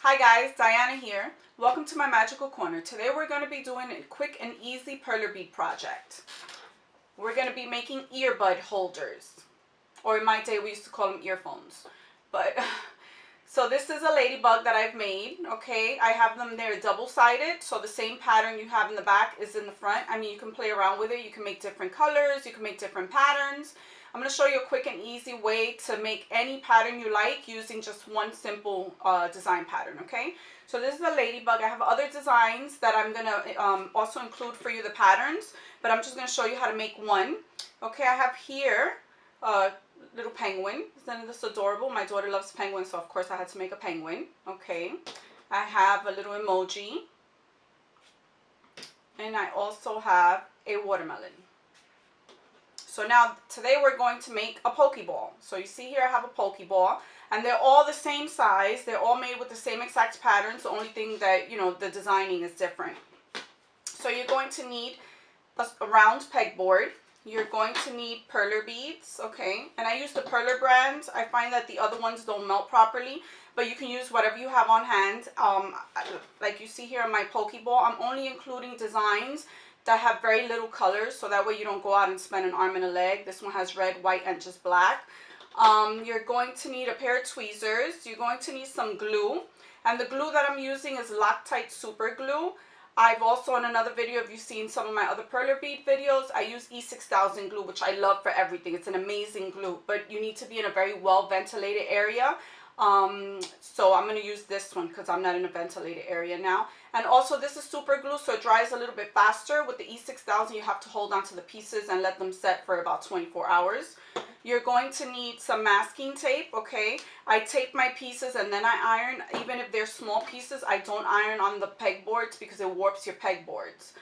Hi guys, Diana here. Welcome to my magical corner. Today we're going to be doing a quick and easy perler bead project. We're going to be making earbud holders, or in my day we used to call them earphones. But so this is a ladybug that I've made. Okay, I have them there double-sided, so the same pattern you have in the back is in the front. I mean, you can play around with it. You can make different colors. You can make different patterns. I'm going to show you a quick and easy way to make any pattern you like using just one simple design pattern, okay? So this is a ladybug. I have other designs that I'm going to also include for you, the patterns, but I'm just going to show you how to make one. Okay, I have here a little penguin. Isn't this adorable? My daughter loves penguins, so of course I had to make a penguin. Okay, I have a little emoji, and I also have a watermelon. So now, today we're going to make a Pokeball. So you see here I have a Pokeball, and they're all the same size. They're all made with the same exact patterns. The only thing that, you know, the designing is different. So you're going to need a round pegboard. You're going to need perler beads, okay? And I use the Perler brand. I find that the other ones don't melt properly, but you can use whatever you have on hand. Like you see here on my Pokeball, I'm only including designs that have very little colors, so that way you don't go out and spend an arm and a leg. This one has red, white, and just black. You're going to need a pair of tweezers. You're going to need some glue, and the glue that I'm using is Loctite Super Glue. I've also, in another video, if you've seen some of my other perler bead videos, I use E6000 glue, which I love for everything. It's an amazing glue, but you need to be in a very well ventilated area. So I'm going to use this one because I'm not in a ventilated area now. And also this is super glue, so it dries a little bit faster. With the E6000 you have to hold on to the pieces and let them set for about 24 hours. You're going to need some masking tape, okay? I tape my pieces and then I iron. Even if they're small pieces, I don't iron on the pegboards because it warps your pegboards.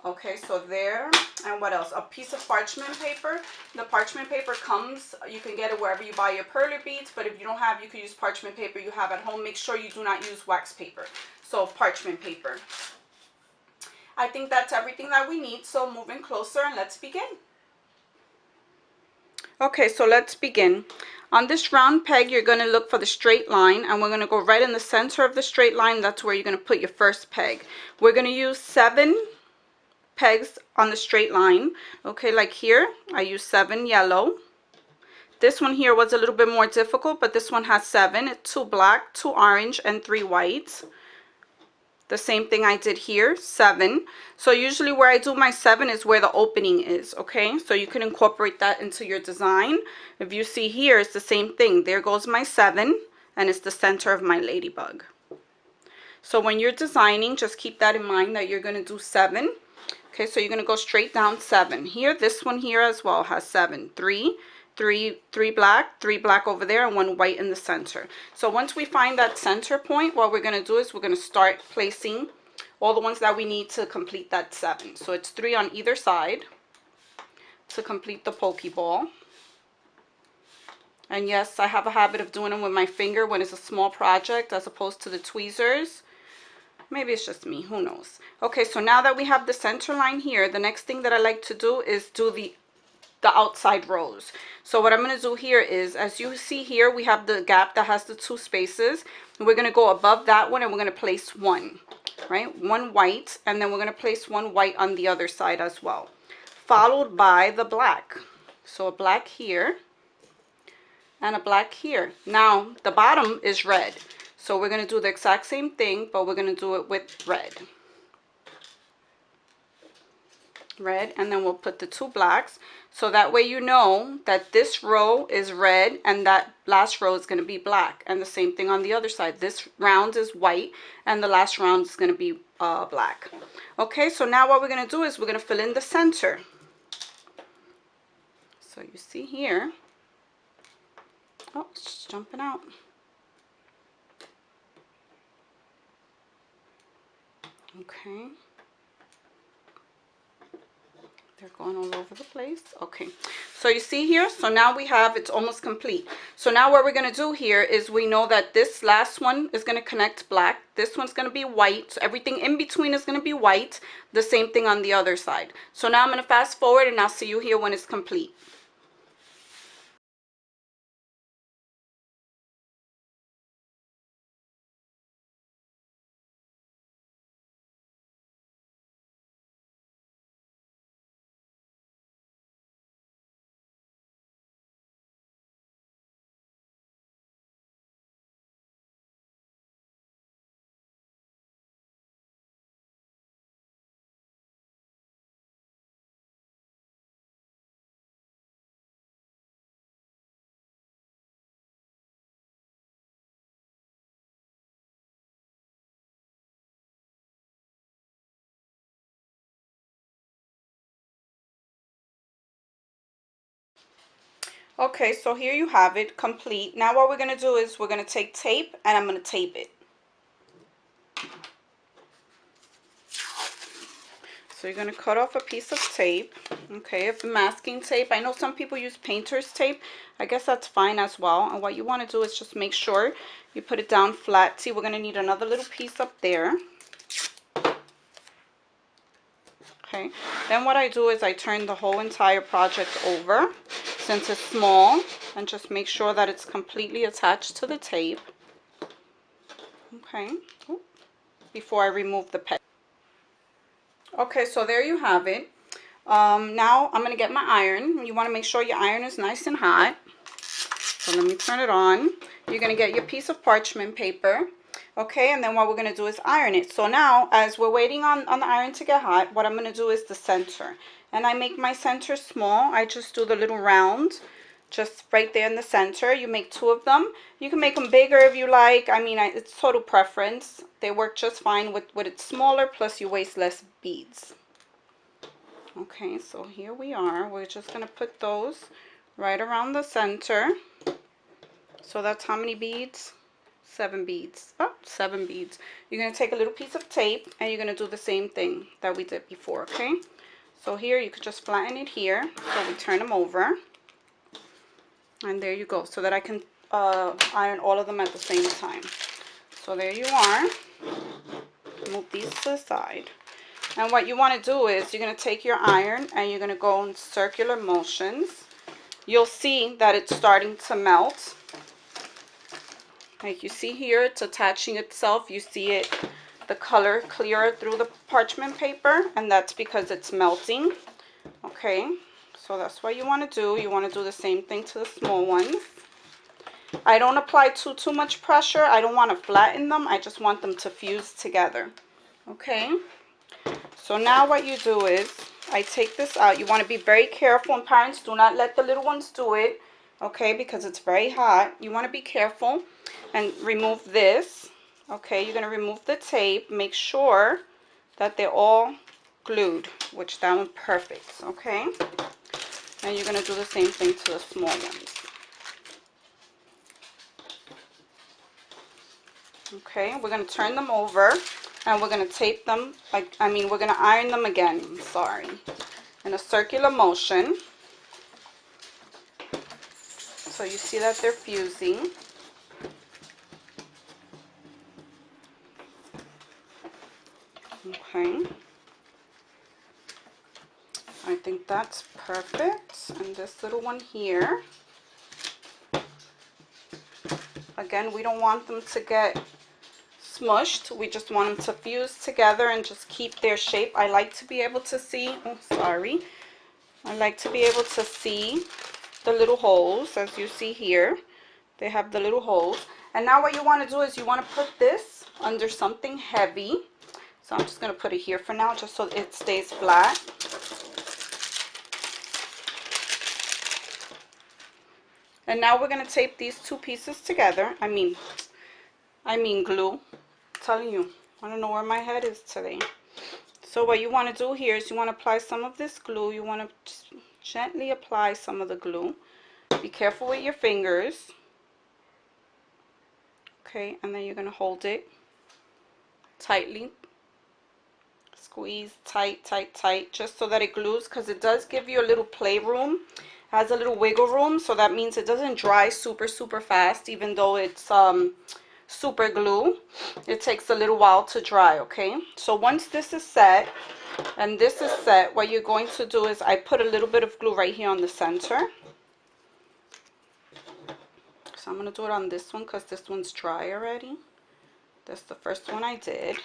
Okay, so there. And what else? A piece of parchment paper. The parchment paper comes, you can get it wherever you buy your perler beads, but if you don't have, you can use parchment paper you have at home. Make sure you do not use wax paper. So parchment paper. I think that's everything that we need, so moving closer and let's begin. Okay, so let's begin. On this round peg, you're going to look for the straight line, and we're going to go right in the center of the straight line. That's where you're going to put your first peg. We're going to use 7 pegs on the straight line. Okay, like here I use 7 yellow. This one here was a little bit more difficult, but this one has 7. It's 2 black, 2 orange, and 3 white. The same thing I did here, 7. So usually where I do my 7 is where the opening is, okay? So you can incorporate that into your design. If you see here, it's the same thing. There goes my 7, and it's the center of my ladybug. So when you're designing, just keep that in mind that you're going to do 7. Okay, so you're going to go straight down 7. Here, this one here as well has 7. 3 black over there, and 1 white in the center. So once we find that center point, what we're going to do is we're going to start placing all the ones that we need to complete that 7. So it's 3 on either side to complete the Pokeball. And yes, I have a habit of doing them with my finger when it's a small project as opposed to the tweezers. Maybe it's just me, who knows. Okay, so now that we have the center line here, the next thing that I like to do is do the outside rows. So what I'm going to do here is, as you see here, we have the gap that has the 2 spaces. We're going to go above that one, and we're going to place 1, right? 1 white, and then we're going to place 1 white on the other side as well, followed by the black. So a black here and a black here. Now the bottom is red, so we're going to do the exact same thing, but we're going to do it with red, and then we'll put the 2 blacks, so that way you know that this row is red and that last row is going to be black. And the same thing on the other side. This round is white and the last round is going to be black. Okay, so now what we're going to do is we're going to fill in the center. So you see here, oh, it's just jumping out. Okay, they're going all over the place. Okay, so you see here, so now we have, it's almost complete. So now what we're going to do here is, we know that this last one is going to connect black, this one's going to be white, so everything in between is going to be white. The same thing on the other side. So now I'm going to fast forward, and I'll see you here when it's complete. Okay, so here you have it, complete. Now what we're going to do is we're going to take tape and I'm going to tape it. So you're going to cut off a piece of tape, okay, of masking tape. I know some people use painter's tape. I guess that's fine as well. And what you want to do is just make sure you put it down flat. See, we're going to need another little piece up there. Okay, then what I do is I turn the whole entire project over since it's small and just make sure that it's completely attached to the tape. Okay, before I remove the pet. Okay, so there you have it. Now I'm going to get my iron. You want to make sure your iron is nice and hot. So let me turn it on. You're going to get your piece of parchment paper. Okay, and then what we're going to do is iron it. So now, as we're waiting on the iron to get hot, what I'm going to do is the center. And I make my center small. I just do the little round, just right there in the center. You make 2 of them. You can make them bigger if you like. I mean, it's total preference. They work just fine with it smaller, plus you waste less beads. Okay, so here we are. We're just going to put those right around the center. So that's how many beads? 7 beads. Oh, 7 beads. You're going to take a little piece of tape and you're going to do the same thing that we did before, okay? So here you could just flatten it here. So we turn them over. And there you go. So that I can iron all of them at the same time. So there you are. Move these to the side. And what you want to do is you're going to take your iron and you're going to go in circular motions. You'll see that it's starting to melt. Like you see here, it's attaching itself. You see it, the color clearer through the parchment paper, and that's because it's melting. Okay, so that's what you want to do. You want to do the same thing to the small ones. I don't apply too much pressure. I don't want to flatten them. I just want them to fuse together. Okay, so now what you do is I take this out. You want to be very careful, and parents, do not let the little ones do it. Okay, because it's very hot. You want to be careful and remove this. Okay, you're going to remove the tape. Make sure that they're all glued, which that one's perfect. Okay, and you're going to do the same thing to the small ones. Okay, we're going to turn them over and we're going to tape them, we're going to iron them again, in a circular motion. So you see that they're fusing. Okay. I think that's perfect. And this little one here. Again, we don't want them to get smushed. We just want them to fuse together and just keep their shape. I like to be able to see, I like to be able to see the little holes, as you see here. They have the little holes. And now what you want to do is you want to put this under something heavy. So I'm just going to put it here for now, just so it stays flat. And now we're going to tape these 2 pieces together. I mean glue. I'm telling you, I don't know where my head is today. So what you want to do here is you want to apply some of this glue. You want to just gently apply some of the glue. Be careful with your fingers. Okay, and then you're going to hold it tightly. Squeeze tight, tight, tight, just so that it glues, because it does give you a little play room. It has a little wiggle room, so that means it doesn't dry super fast, even though it's super glue. It takes a little while to dry. Okay, so once this is set and this is set, what you're going to do is I put a little bit of glue right here on the center. So I'm going to do it on this one because this one's dry already. That's the first one I did.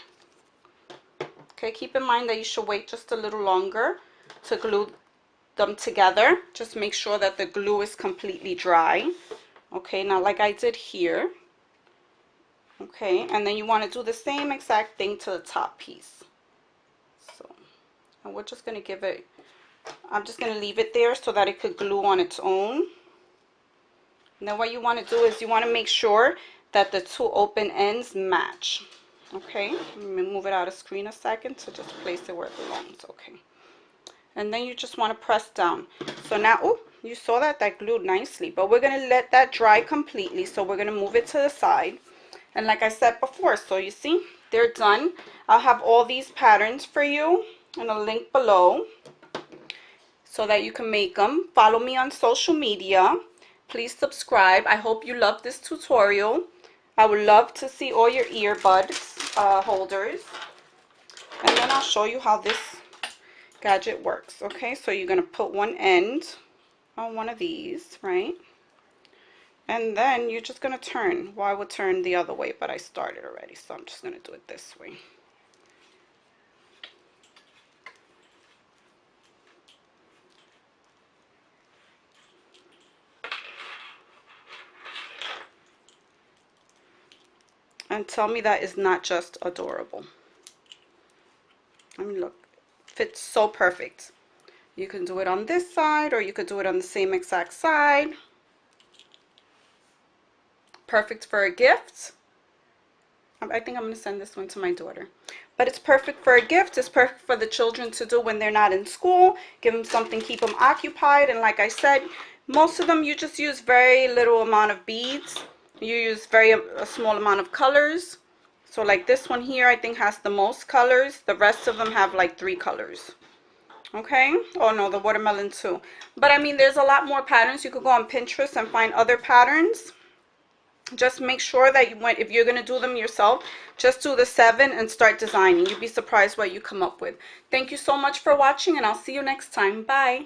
Okay, keep in mind that you should wait just a little longer to glue them together. Just make sure that the glue is completely dry. Okay, now like I did here. Okay, and then you want to do the same exact thing to the top piece. So, and we're just going to give it, I'm just going to leave it there so that it could glue on its own. And then what you want to do is you want to make sure that the 2 open ends match. Okay, let me move it out of screen a second to just place it where it belongs. Okay, and then you just want to press down. So now, You saw that glued nicely, but we're going to let that dry completely. So we're going to move it to the side. And like I said before, so you see, they're done. I'll have all these patterns for you in a link below so that you can make them. Follow me on social media. Please subscribe. I hope you love this tutorial. I would love to see all your earbuds holders. And then I'll show you how this gadget works. Okay, so you're going to put one end on one of these, right? And then you're just going to turn. Well, I would turn the other way, but I started already, so I'm just going to do it this way. And tell me that is not just adorable. I mean, look, fits so perfect. You can do it on this side, or you could do it on the same exact side. Perfect for a gift. I think I'm going to send this one to my daughter. But it's perfect for a gift. It's perfect for the children to do when they're not in school. Give them something, keep them occupied. And like I said, most of them you just use very little amount of beads. You use a small amount of colors. So like this one here, I think has the most colors. The rest of them have like 3 colors. Okay. Oh no, the watermelon too. But I mean, there's a lot more patterns. You could go on Pinterest and find other patterns. Just make sure that if you're going to do them yourself, just do the 7 and start designing. You'd be surprised what you come up with. Thank you so much for watching, and I'll see you next time. Bye.